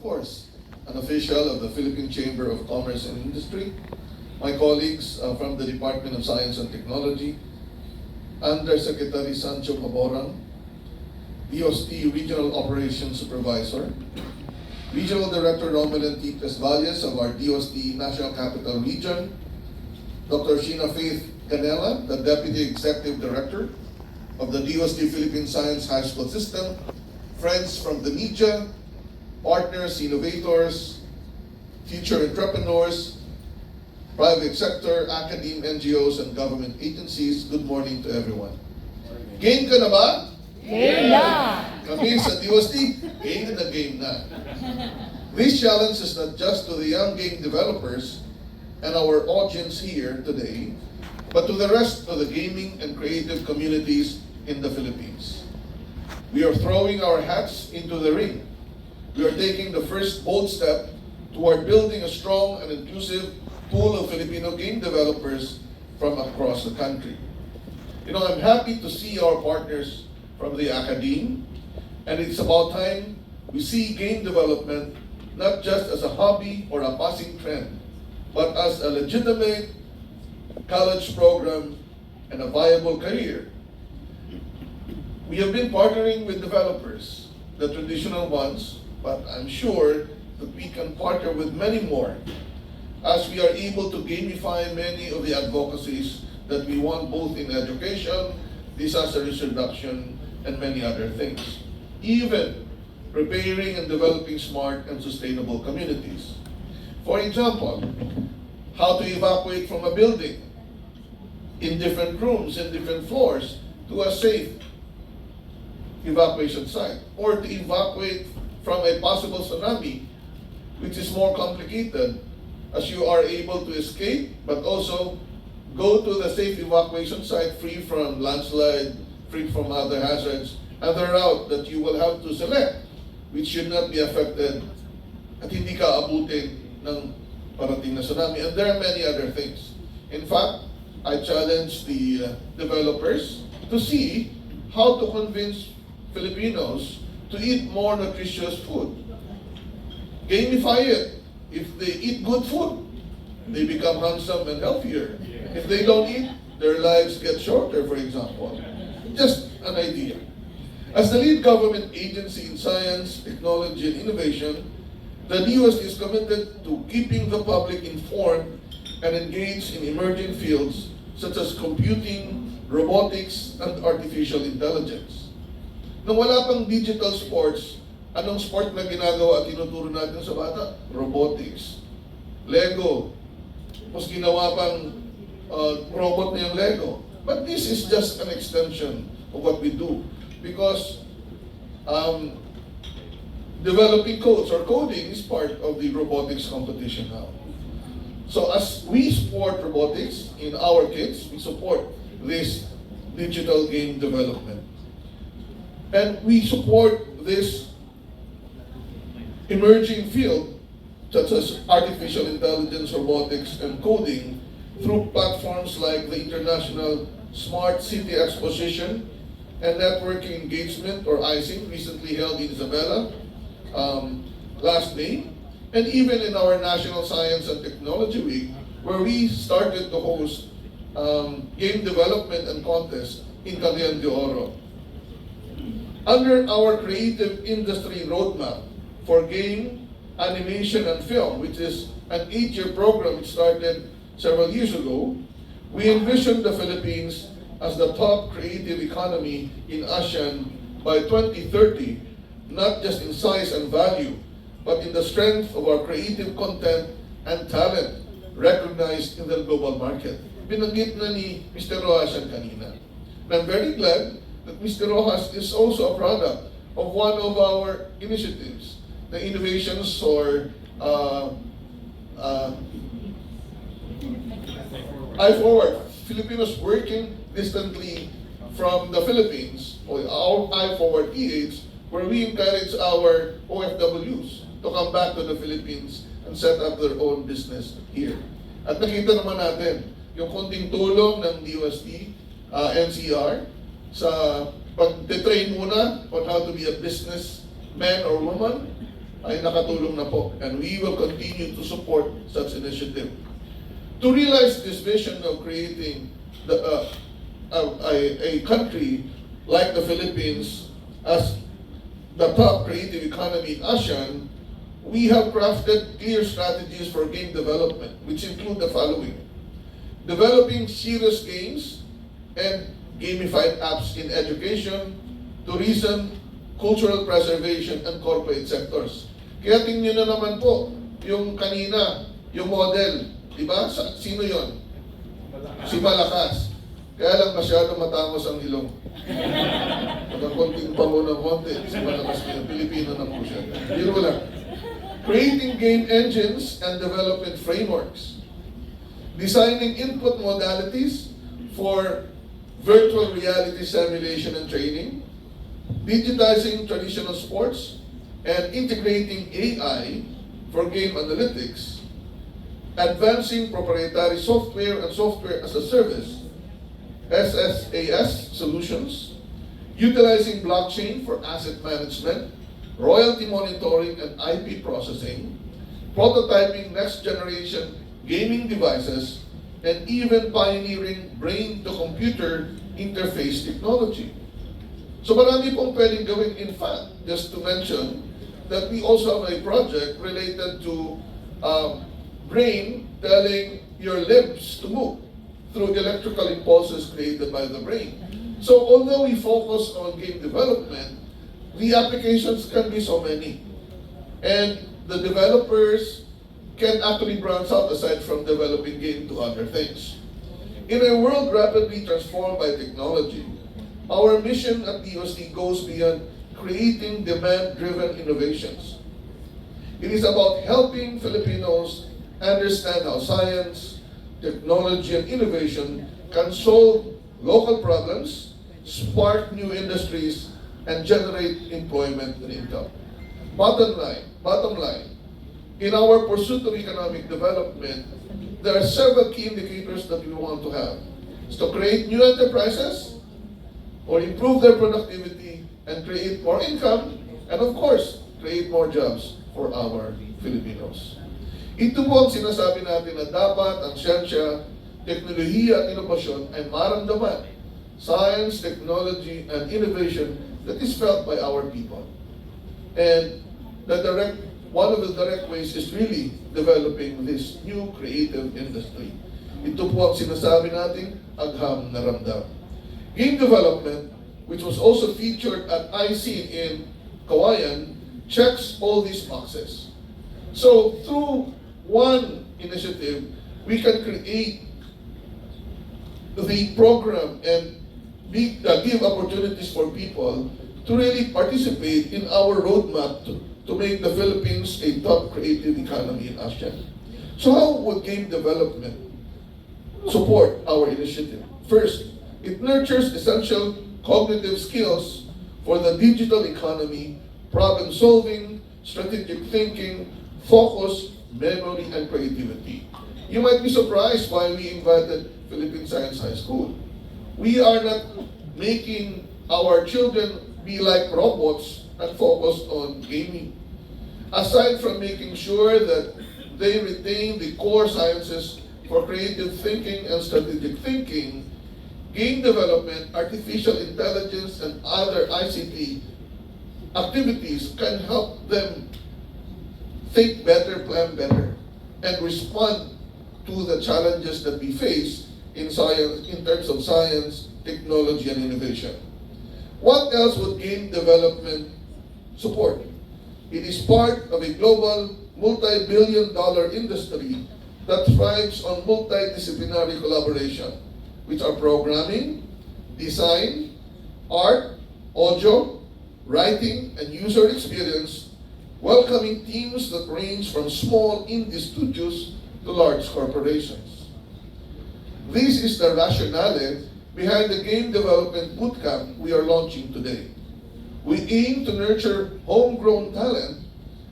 course, an official of the Philippine Chamber of Commerce and Industry, my colleagues from the Department of Science and Technology, Undersecretary Sancho Caborang, DOST Regional Operations Supervisor, Regional Director Romulan T. Valdes of our DOST National Capital Region, Dr. Sheena Faith Canela, the Deputy Executive Director of the DOST Philippine Science High School System, friends from the media, partners, innovators, future entrepreneurs, private sector, academe, NGOs, and government agencies. Good morning to everyone. Game ka na ba? Game na! Kami sa DOST, game na game na. This challenge is not just to the young game developers and our audience here today, but to the rest of the gaming and creative communities in the Philippines. We are throwing our hats into the ring. We are taking the first bold step toward building a strong and inclusive pool of Filipino game developers from across the country. You know, I'm happy to see our partners from the academe, and it's about time we see game development not just as a hobby or a passing trend, but as a legitimate college program and a viable career. We have been partnering with developers, the traditional ones, but I'm sure that we can partner with many more as we are able to gamify many of the advocacies that we want both in education, disaster risk reduction, and many other things. Even preparing and developing smart and sustainable communities. For example, how to evacuate from a building in different rooms and different floors to a safe evacuation site, or to evacuate from a possible tsunami, which is more complicated as you are able to escape but also go to the safe evacuation site free from landslide, free from other hazards, and the route that you will have to select, which should not be affected at hindi ka abutin ng parating na tsunami. And there are many other things. In fact, I challenge the developers to see how to convince Filipinos to eat more nutritious food. Gamify it. If they eat good food, they become handsome and healthier. If they don't eat, their lives get shorter, for example. Just an idea. As the lead government agency in science, technology, and innovation, the DOST is committed to keeping the public informed and engaged in emerging fields such as computing, robotics, and artificial intelligence. Nung wala pang digital sports, anong sport na ginagawa at tinuturo natin sa bata? Robotics. Lego. Tapos ginawa pang robot na yung Lego. But this is just an extension of what we do. Because developing codes or coding is part of the robotics competition now. So as we support robotics in our kids, we support this digital game development. And we support this emerging field, such as artificial intelligence, robotics, and coding, through platforms like the International Smart City Exposition and Networking Engagement, or ISIN, recently held in Isabela last May, and even in our National Science and Technology Week, where we started to host game development and contest in Cagayan de Oro. Under our creative industry roadmap for game, animation, and film, which is an 8-year program which started several years ago, we envision the Philippines as the top creative economy in ASEAN by 2030, not just in size and value, but in the strength of our creative content and talent recognized in the global market. Binanggit na ni Mr. Rojas yan kanina. I'm very glad that Mr. Rojas is also a product of one of our initiatives, the innovations or I-Forward, Filipinos working distantly from the Philippines, or our I-Forward PH, where we encourage our OFWs to come back to the Philippines and set up their own business here. At nakita naman natin yung konting tulong ng DOST, NCR, sa pag-train muna on how to be a businessman or woman, ay nakatulong na po, and we will continue to support such initiative. To realize this vision of creating a country like the Philippines as the top creative economy in ASEAN, we have crafted clear strategies for game development, which include the following: developing serious games and gamified apps in education, tourism, cultural preservation, and corporate sectors. Kaya tingnan nyo na naman po, yung kanina, yung model, di ba? Sino yon? Si Malakas. Kaya lang masyado matangos ang ilong. Pagkakunting pa mo ng konti, si Malakas yun. Pilipino na po siya. Biro lang. Creating game engines and development frameworks. Designing input modalities for virtual reality simulation and training. Digitizing traditional sports and integrating AI for game analytics. Advancing proprietary software and software as a service, SSAS solutions. Utilizing blockchain for asset management, royalty monitoring and IP processing. Prototyping next generation gaming devices, and even pioneering brain-to-computer interface technology. So marami pong pwedeng gawin. In fact, just to mention that we also have a project related to brain telling your limbs to move through electrical impulses created by the brain. So although we focus on game development, the applications can be so many. And the developers can actually branch out aside from developing game to other things. In a world rapidly transformed by technology, our mission at DOST goes beyond creating demand-driven innovations. It is about helping Filipinos understand how science, technology, and innovation can solve local problems, spark new industries, and generate employment and income. Bottom line, in our pursuit of economic development, there are several key indicators that we want to have. It's to create new enterprises, or improve their productivity, and create more income, and of course, create more jobs for our Filipinos. Ito po ang sinasabi natin na dapat ang siyensya, teknolohiya at inobasyon ay maramdaman. Science, technology, and innovation that is felt by our people. And one of the direct ways is really developing this new creative industry. Ito po ang sinasabi natin, agham na ramdam. Game development, which was also featured at IC in Kawayan, checks all these boxes. So through one initiative, we can create the program and give opportunities for people to really participate in our roadmap to make the Philippines a top creative economy in ASEAN. So how would game development support our initiative? First, it nurtures essential cognitive skills for the digital economy, problem solving, strategic thinking, focus, memory, and creativity. You might be surprised why we invited Philippine Science High School. We are not making our children be like robots and focused on gaming. Aside from making sure that they retain the core sciences for creative thinking and strategic thinking, game development, artificial intelligence, and other ICT activities can help them think better, plan better, and respond to the challenges that we face in science, in terms of science, technology, and innovation. What else would game development support? It is part of a global multi-billion-dollar industry that thrives on multidisciplinary collaboration, which are programming, design, art, audio, writing, and user experience, welcoming teams that range from small indie studios to large corporations. This is the rationale behind the game development bootcamp we are launching today. We aim to nurture homegrown talent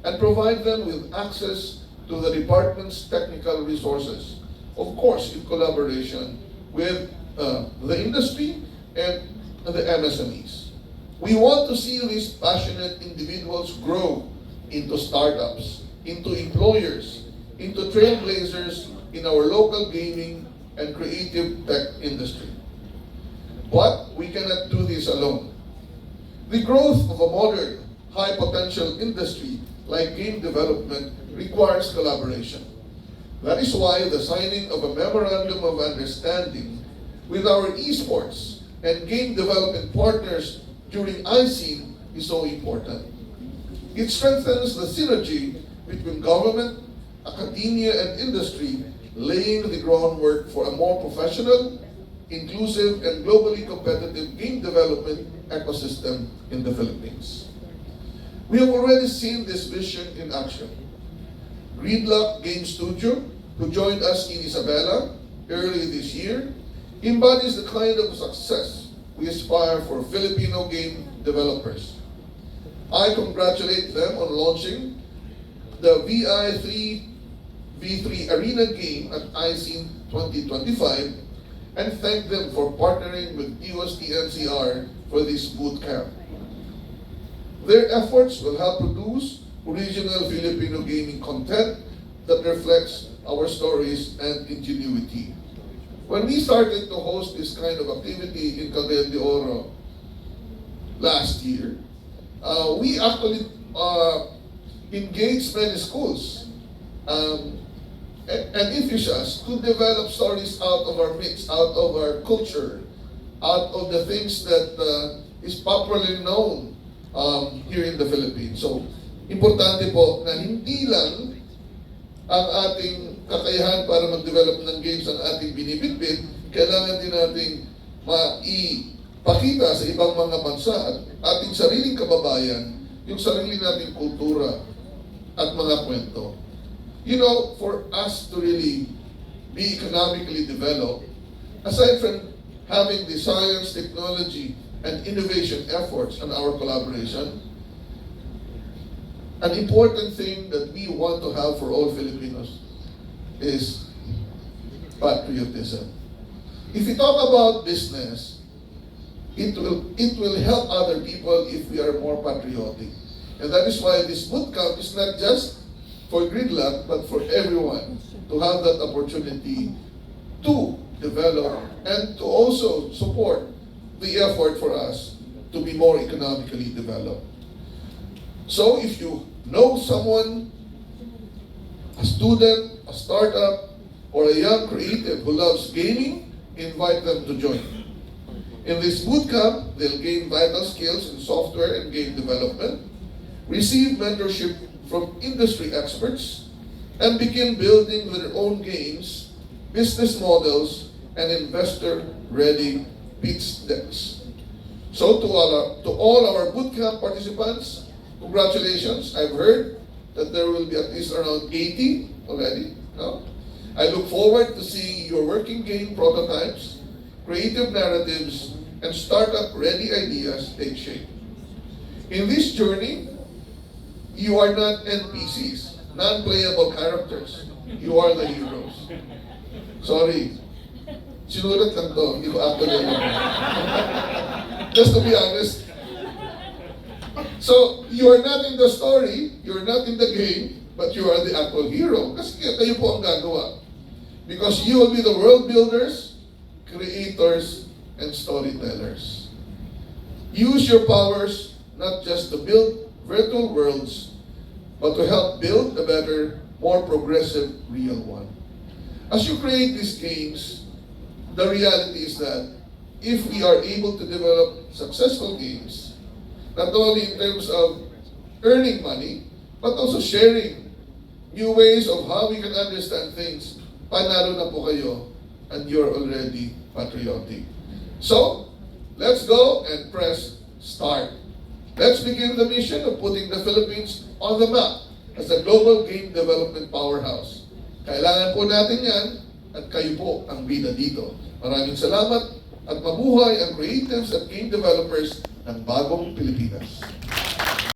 and provide them with access to the department's technical resources, of course in collaboration with the industry and the MSMEs. We want to see these passionate individuals grow into startups, into employers, into trailblazers in our local gaming and creative tech industry. But we cannot do this alone. The growth of a modern, high-potential industry like game development requires collaboration. That is why the signing of a memorandum of understanding with our esports and game development partners during ICIN is so important. It strengthens the synergy between government, academia, and industry, laying the groundwork for a more professional, inclusive, and globally competitive game development ecosystem in the Philippines. We have already seen this vision in action. Gridlock Game Studio, who joined us in Isabela early this year, embodies the kind of success we aspire for Filipino game developers. I congratulate them on launching the VI3v3 Arena game at ICIN 2025 and thank them for partnering with DOST-NCR for this boot camp. Their efforts will help produce original Filipino gaming content that reflects our stories and ingenuity. When we started to host this kind of activity in Cagayan de Oro last year, we actually engaged many schools and enthusiasts to develop stories out of our mix, out of our culture, out of the things that is popularly known here in the Philippines. So, importante po na hindi lang ang ating kakayahan para mag-develop ng games ang ating binibitbit, kailangan din nating maipakita sa ibang mga bansa at ating sariling kababayan yung sarili nating kultura at mga kwento. You know, for us to really be economically developed, aside from having the science, technology, and innovation efforts and our collaboration, an important thing that we want to have for all Filipinos is patriotism. If we talk about business, it will help other people if we are more patriotic. And that is why this bootcamp is not just for Gridlock, but for everyone to have that opportunity to develop and to also support the effort for us to be more economically developed. So if you know someone, a student, a startup, or a young creative who loves gaming, invite them to join. In this bootcamp, they'll gain vital skills in software and game development, receive mentorship from industry experts, and begin building their own games, business models, and investor-ready pitch decks. So to all our bootcamp participants, congratulations. I've heard that there will be at least around 80 already. No? I look forward to seeing your working game prototypes, creative narratives, and startup-ready ideas take shape. In this journey, you are not NPCs, non-playable characters. You are the heroes. Sorry. Sinulat lang to, hindi ko actually just to be honest. So, you are not in the story, you are not in the game, but you are the actual hero. Kasi kayo po ang gagawa. Because you will be the world builders, creators, and storytellers. Use your powers not just to build virtual worlds, but to help build a better, more progressive real one. As you create these games, the reality is that if we are able to develop successful games, not only in terms of earning money, but also sharing new ways of how we can understand things, panalo na po kayo, and you're already patriotic. So, let's go and press start. Let's begin the mission of putting the Philippines on the map as a global game development powerhouse. Kailangan po natin yan, at kayo po ang bida dito. Maraming salamat at mabuhay ang creatives at game developers ng bagong Pilipinas.